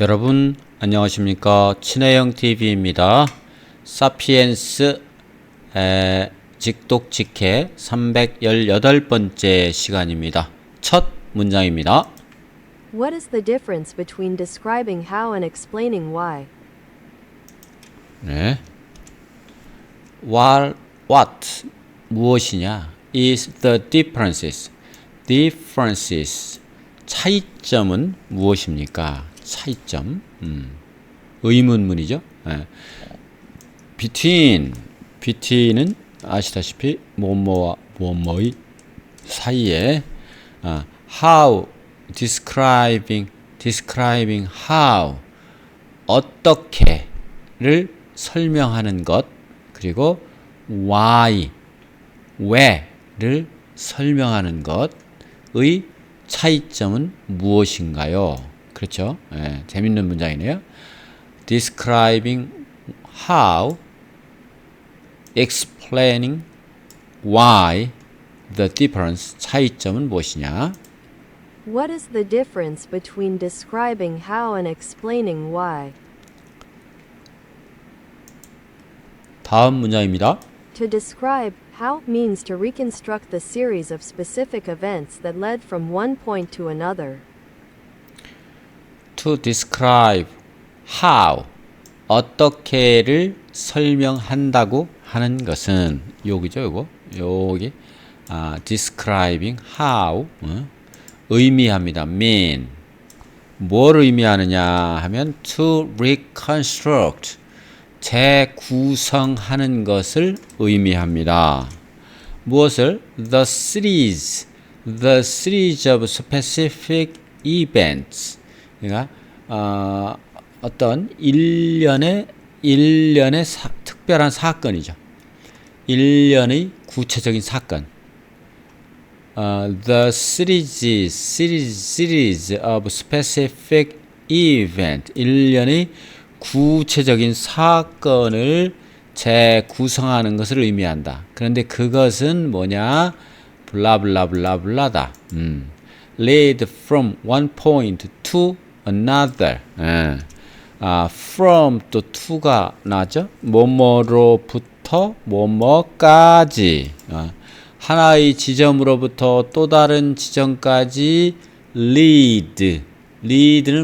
여러분 안녕하십니까. 친해영 TV입니다. 사피엔스 직독직해 318번째 시간입니다. 첫 문장입니다. What is the difference between describing how and explaining why? 네. what 무엇이냐 is the differences. 차이점은 무엇입니까? 차이점. 의문문이죠. 네. between은 아시다시피 뭐뭐와 뭐뭐의 사이에 how describing how 어떻게를 설명하는 것, 그리고 why 왜를 설명하는 것의 차이점은 무엇인가요? 그렇죠? 네, 재밌는 문장이네요. describing how, explaining why, the difference, 차이점은 무엇이냐? What is the difference between describing how and explaining why? 다음 문장입니다. To describe how means to reconstruct the series of specific events that led from one point to another. To describe how, 어떻게를 설명한다고 하는 것은 여기죠, 요거. 여기 describing how 의미합니다. mean 뭘 의미하느냐 하면 to reconstruct 재구성하는 것을 의미합니다. 무엇을? The series of specific events. 그러니까 어떤 일련의 특별한 사건이죠. 일련의 구체적인 사건. The series of specific event. 일련의 구체적인 사건을 재구성하는 것을 의미한다. 그런데 그것은 뭐냐? 블라블라블라블라다. lead from one point to another. from 또 to가 나죠? 뭐뭐로부터 뭐뭐까지. 하나의 지점으로부터 또 다른 지점까지 lead는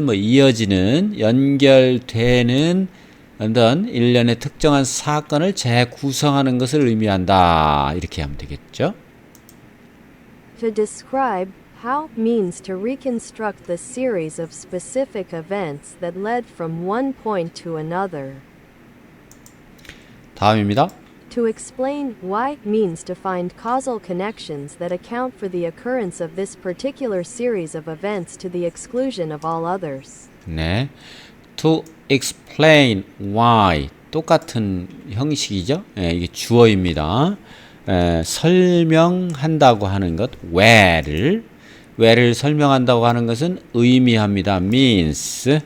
뭐 이어지는, 연결되는 어떤 일련의 특정한 사건을 재구성하는 것을 의미한다. 이렇게 하면 되겠죠? To describe how means to reconstruct the series of specific events that led from one point to another. 다음입니다. To explain why means to find causal connections that account for the occurrence of this particular series of events to the exclusion of all others. 네. To explain why 똑같은 형식이죠. 이게 주어입니다. 설명한다고 하는 것, 왜를 설명한다고 하는 것은 의미합니다. means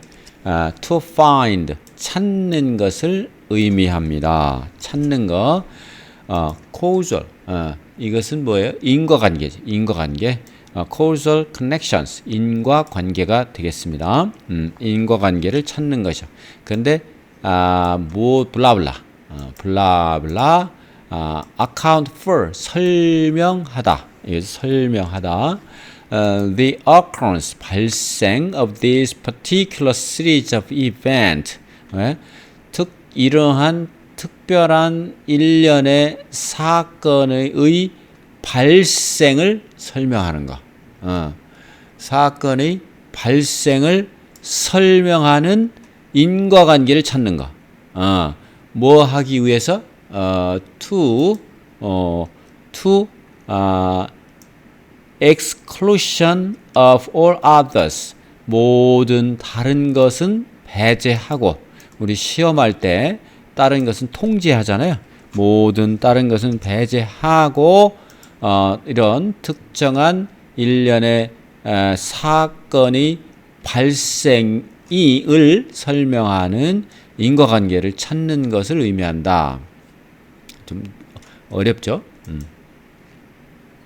to find 찾는 것을 의미합니다. 찾는 거. causal 이것은 뭐예요? 인과관계죠. 인과관계. causal connections 인과관계가 되겠습니다. 인과관계를 찾는 것이죠. 그런데 블라블라 account for 설명하다. 이것을 설명하다. The occurrence 발생 of this particular series of event. 이러한 특별한 일련의 사건의 발생을 설명하는 것. 사건의 발생을 설명하는 인과관계를 찾는 것. 뭐 하기 위해서? to exclusion of all others. 모든 다른 것은 배제하고, 우리 시험할 때 다른 것은 통제하잖아요. 모든 다른 것은 배제하고 이런 특정한 일련의 사건의 발생을 설명하는 인과관계를 찾는 것을 의미한다. 좀 어렵죠?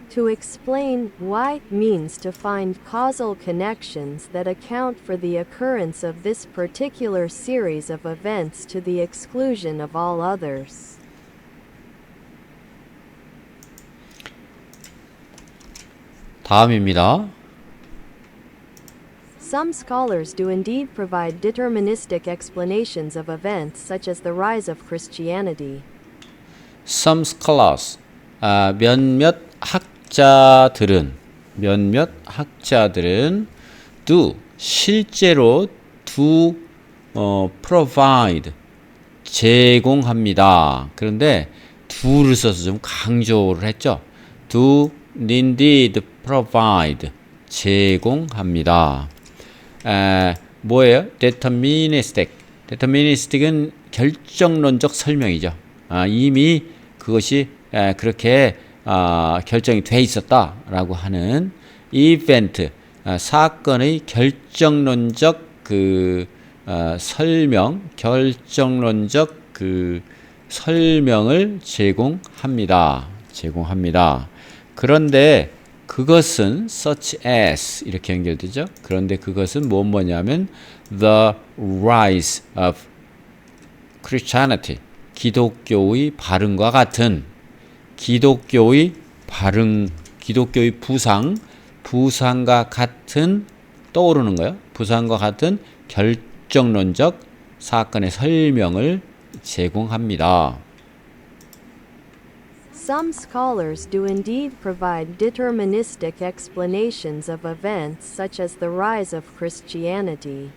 To To explain why means to find causal connections that account for the occurrence of this particular series of events to the exclusion of all others. 다음입니다. Some scholars do indeed provide deterministic explanations of events such as the rise of Christianity. Some scholars, 몇몇 학자들은 do, 실제로 do provide, 제공합니다. 그런데 do를 써서 좀 강조를 했죠. do indeed provide, 제공합니다. 뭐예요? deterministic은 결정론적 설명이죠. 이미 그것이 그렇게 결정이 돼 있었다라고 하는 event, 사건의 결정론적 설명, 결정론적 설명을 제공합니다. 그런데 그것은 such as 이렇게 연결되죠. 그런데 그것은 뭐냐면 the rise of Christianity, 기독교의 발흥과 같은, 기독교의 부상과 같은, 떠오르는 거예요. 부상과 같은 결정론적 사건의 설명을 제공합니다. Some scholars do indeed provide deterministic explanations of events such as the rise of Christianity.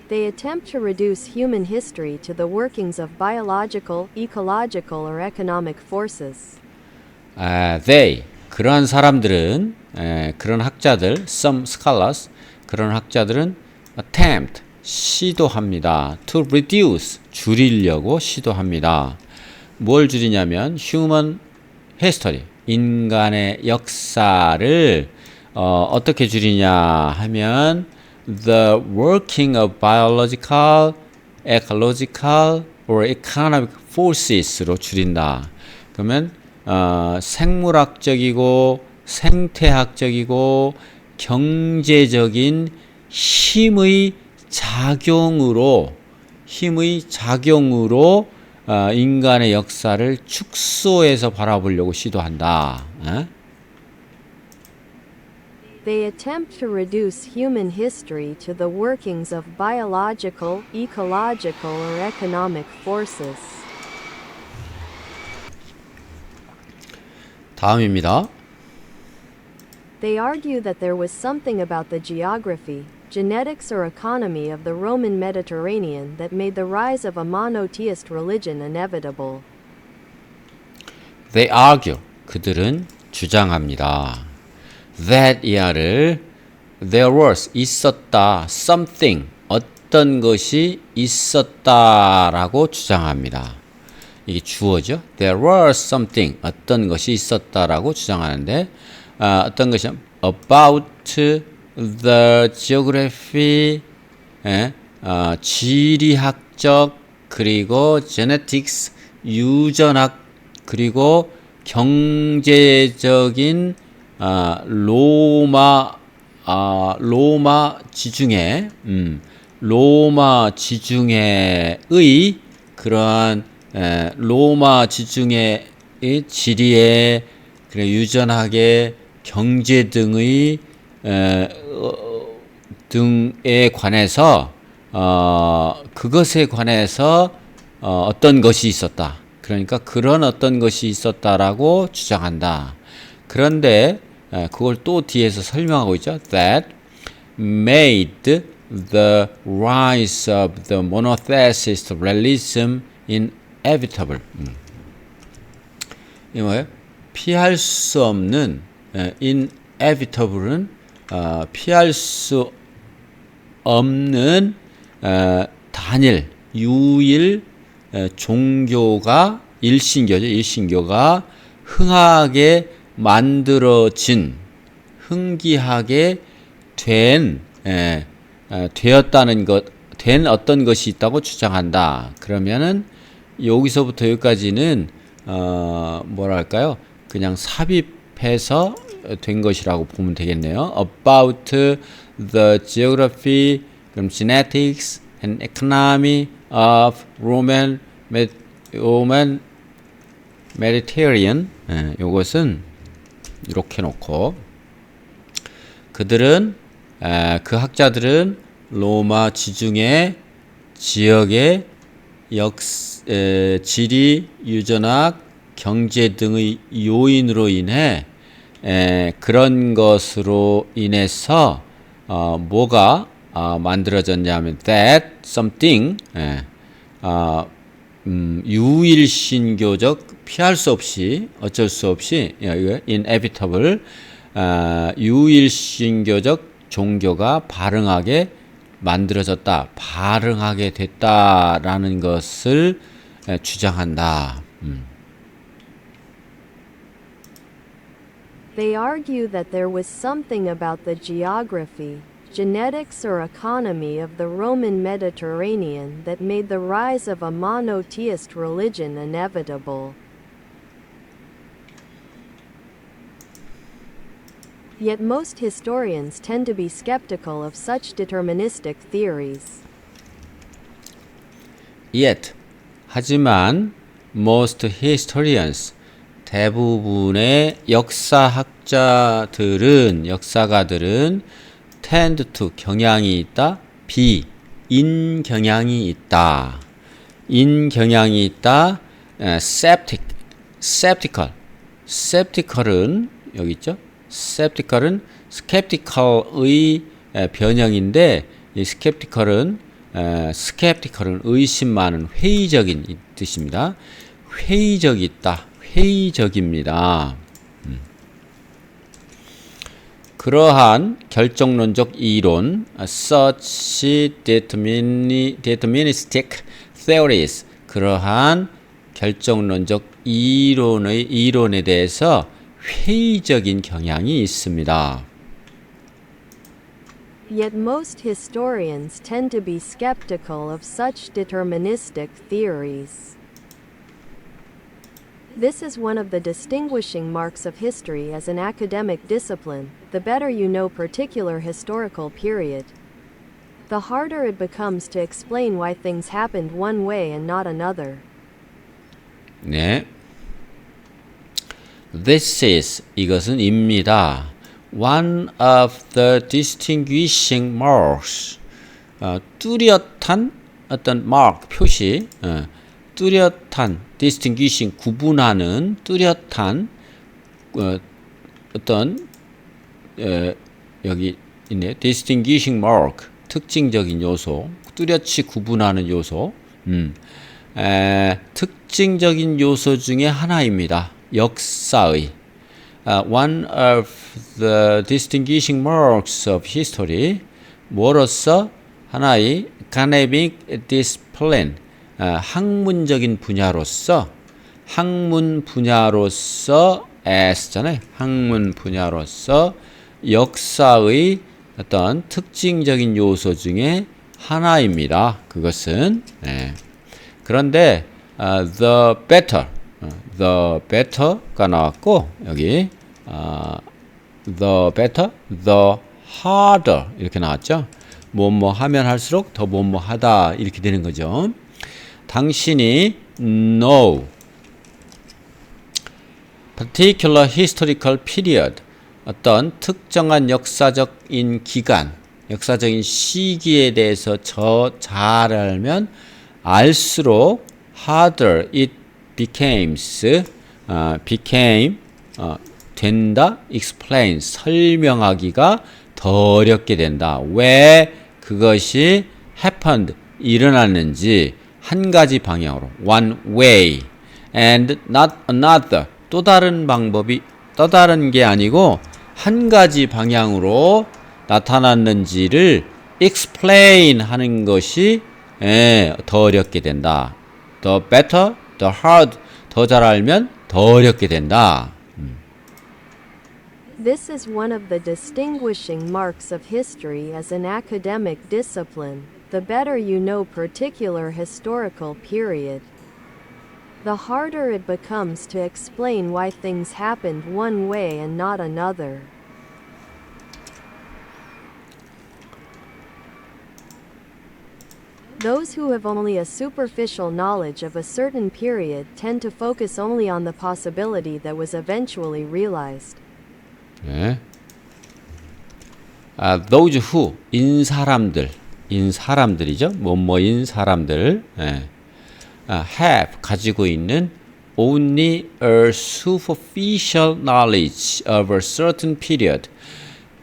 They attempt to reduce human history to the workings of biological, ecological, or economic forces. 그러한 사람들은, 그런 학자들, some scholars, 그런 학자들은 attempt, 시도합니다. to reduce, 줄이려고 시도합니다. 뭘 줄이냐면 human history, 인간의 역사를 어떻게 줄이냐 하면 the working of biological, ecological, or economic forces로 줄인다. 그러면 생물학적이고 생태학적이고 경제적인 힘의 작용으로 인간의 역사를 축소해서 바라보려고 시도한다. They attempt to reduce human history to the workings of biological, ecological, or economic forces. 다음입니다. They argue that there was something about the geography, genetics, or economy of the Roman Mediterranean that made the rise of a monotheist religion inevitable. They argue, 그들은 주장합니다. That 이하를 there was, 있었다, something, 어떤 것이 있었다라고 주장합니다. 이게 주어죠. There was something, 어떤 것이 있었다라고 주장하는데 어떤 것이 about the geography, 지리학적, 그리고 genetics, 유전학, 그리고 경제적인 로마 지중해의 그러한 로마 지중해의 지리의 그리고 유전학의 경제 등의 등에 관해서 그것에 관해서 어떤 것이 있었다. 그러니까 그런 어떤 것이 있었다라고 주장한다. 그런데 그걸 또 뒤에서 설명하고 있죠. That made the rise of the monotheist religion inevitable. 이 뭐예요? 피할 수 없는 inevitable은 피할 수 없는 단일, 유일 종교가 일신교죠. 일신교가 흥하게 만들어진, 흥기하게 되었다는 것, 된 어떤 것이 있다고 주장한다. 그러면은 여기서부터 여기까지는 뭐랄까요? 그냥 삽입해서 된 것이라고 보면 되겠네요. About the geography, 그럼 genetics and economy of Roman Mediterranean. 요것은 이렇게 놓고 그들은 그 학자들은 로마 지중해 지역의 지리, 유전학, 경제 등의 요인으로 인해 그런 것으로 인해서 뭐가 만들어졌냐면 that something 유일신교적 피할 수 없이 어쩔 수 없이 inevitable 유일신교적 종교가 발흥하게 만들어졌다, 발흥하게 됐다라는 것을 주장한다. They argue that there was something about the geography, genetics or economy of the Roman Mediterranean that made the rise of a monotheist religion inevitable. Yet most historians tend to be skeptical of such deterministic theories. Yet, 하지만 most historians 대부분의 역사가들은 tend to 경향이 있다, be in 경향이 있다, skeptical은 여기 있죠. skeptical은 skeptical의 변형인데 이 skeptical은 의심 많은, 회의적인 이 뜻입니다. 회의적입니다. 그러한 결정론적 이론, such deterministic theories, 그러한 결정론적 이론에 대해서 회의적인 경향이 있습니다. Yet most historians tend to be skeptical of such deterministic theories. This is one of the distinguishing marks of history as an academic discipline. The better you know particular historical period, the harder it becomes to explain why things happened one way and not another. 네. This is, 이것은 입니다. One of the distinguishing marks, 뚜렷한 어떤 mark, 표시, 뚜렷한, distinguishing, 구분하는, 뚜렷한 어떤 여기 있네요. distinguishing mark, 특징적인 요소, 뚜렷이 구분하는 요소, 특징적인 요소 중에 하나입니다. 역사의 one of the distinguishing marks of history, 뭐로서 하나의 academic discipline, 학문적인 분야로서, S잖아요. 학문 분야로서 역사의 어떤 특징적인 요소 중에 하나입니다. 그것은 그런데 the better가 나왔고 여기 the better, the harder 이렇게 나왔죠. 뭐뭐 하면 할수록 더 뭐뭐 하다 이렇게 되는 거죠. 당신이 know particular historical period, 어떤 특정한 역사적인 기간, 역사적인 시기에 대해서 잘 알면 알수록 harder it became 된다, explain 설명하기가 더 어렵게 된다. 왜 그것이 happened 일어났는지 한 가지 방향으로 one way and not another, 또 다른 방법이 또 다른 게 아니고 한 가지 방향으로 나타났는지를 explain 하는 것이 더 어렵게 된다. The better, the hard, 더 잘 알면 더 어렵게 된다. This is one of the distinguishing marks of history as an academic discipline. The better you know particular historical period, the harder it becomes to explain why things happened one way and not another. Those who have only a superficial knowledge of a certain period tend to focus only on the possibility that was eventually realized. 네. those who 인 사람들이죠. 뭐뭐인 사람들. 예. have 가지고 있는 only a superficial knowledge of a certain period.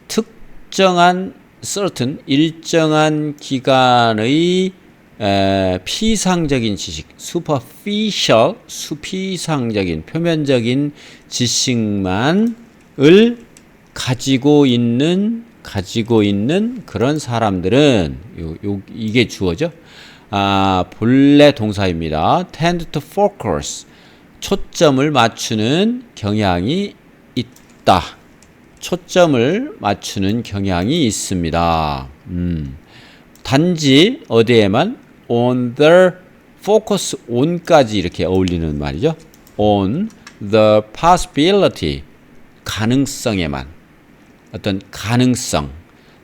특정한 certain 일정한 기간의 피상적인 지식, superficial, 수피상적인, 표면적인 지식만을 가지고 있는 그런 사람들은 이게 주어죠. 본래 동사입니다. tend to focus, 초점을 맞추는 경향이 있다. 초점을 맞추는 경향이 있습니다. 단지 어디에만 on the focus on까지 이렇게 어울리는 말이죠. on the possibility, 가능성에만, 어떤 가능성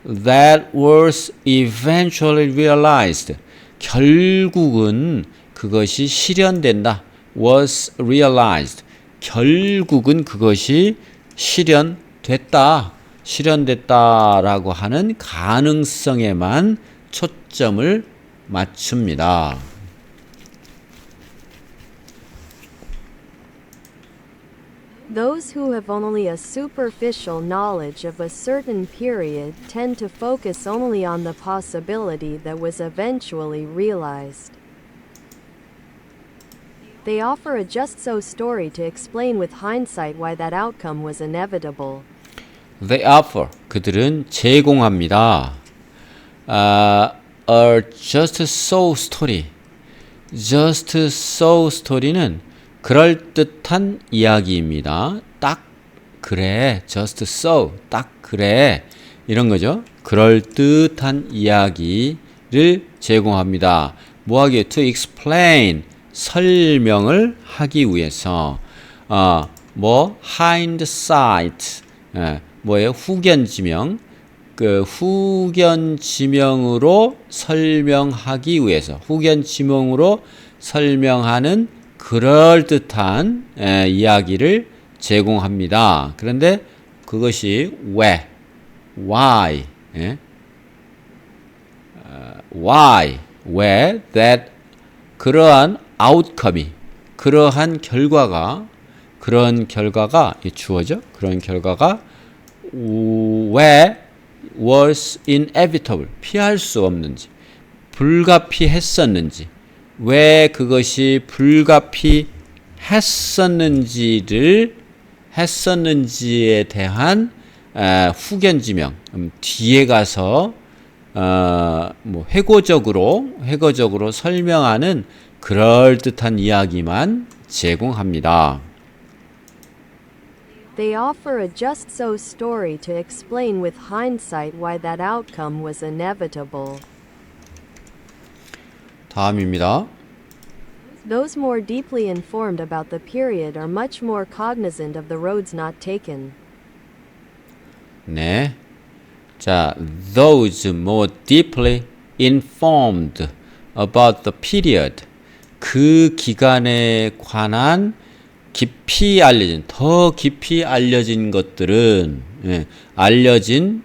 that was eventually realized, 결국은 그것이 실현된다. was realized, 결국은 그것이 실현됐다라고 하는 가능성에만 초점을 맞춥니다. Those who have only a superficial knowledge of a certain period tend to focus only on the possibility that was eventually realized. They offer a just-so story to explain with hindsight why that outcome was inevitable. They offer, 그들은 제공합니다. A just so story. just so story는 그럴듯한 이야기입니다. 딱 그래, just so, 딱 그래, 이런 거죠. 그럴듯한 이야기를 제공합니다. 뭐하기에? To explain, 설명을 하기 위해서. hindsight, 뭐예요? 후견지명. 그 후견지명으로 설명하기 위해서, 후견지명으로 설명하는 그럴듯한 이야기를 제공합니다. 그런데 그것이 왜, why, 왜 that, 그러한 outcome이, 그러한 결과가, 그런 결과가 주어져. 그런 결과가 왜 was inevitable, 피할 수 없는지, 불가피했었는지, 왜 그것이 했었는지에 대한 후견지명, 뒤에 가서 회고적으로 설명하는 그럴듯한 이야기만 제공합니다. They offer a just-so story to explain with hindsight why that outcome was inevitable. 다음입니다. Those more deeply informed about the period are much more cognizant of the roads not taken. 네. 자, those more deeply informed about the period. 그 기간에 관한 더 깊이 알려진 것들은, 알려진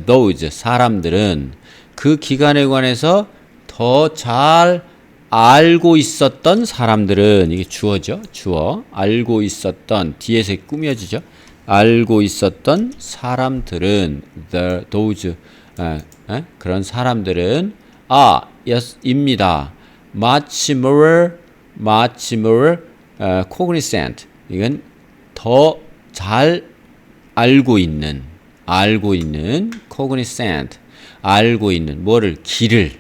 those, 사람들은 그 기간에 관해서 더 잘 알고 있었던 사람들은, 이게 주어죠. 주어. 알고 있었던, 뒤에서 꾸며지죠. 알고 있었던 사람들은, those, 그런 사람들은, 입니다. much more cognizant. 이건 더 잘 알고 있는, cognizant. 알고 있는, 뭐를? 길을.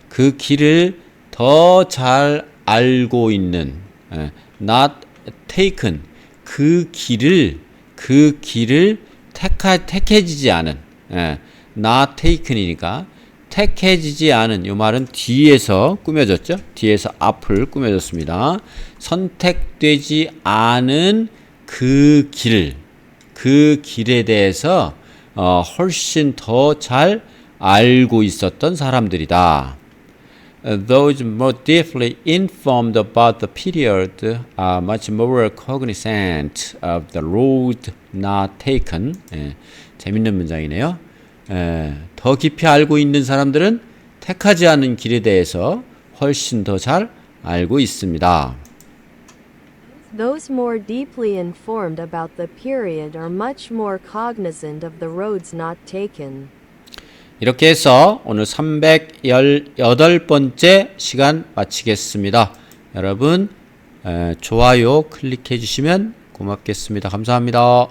그 길을 더 잘 알고 있는, not taken. 그 길을 택해지지 않은, not taken이니까 선택해지지 않은 요 말은 뒤에서 꾸며졌죠. 뒤에서 앞을 꾸며졌습니다. 선택되지 않은 그 길에 대해서 훨씬 더 잘 알고 있었던 사람들이다. Those more deeply informed about the period are much more cognizant of the road not taken. 재밌는 문장이네요. 더 깊이 알고 있는 사람들은 택하지 않은 길에 대해서 훨씬 더 잘 알고 있습니다. Those more deeply informed about the period are much more cognizant of the roads not taken. 이렇게 해서 오늘 318번째 시간 마치겠습니다. 여러분 좋아요 클릭해 주시면 고맙겠습니다. 감사합니다.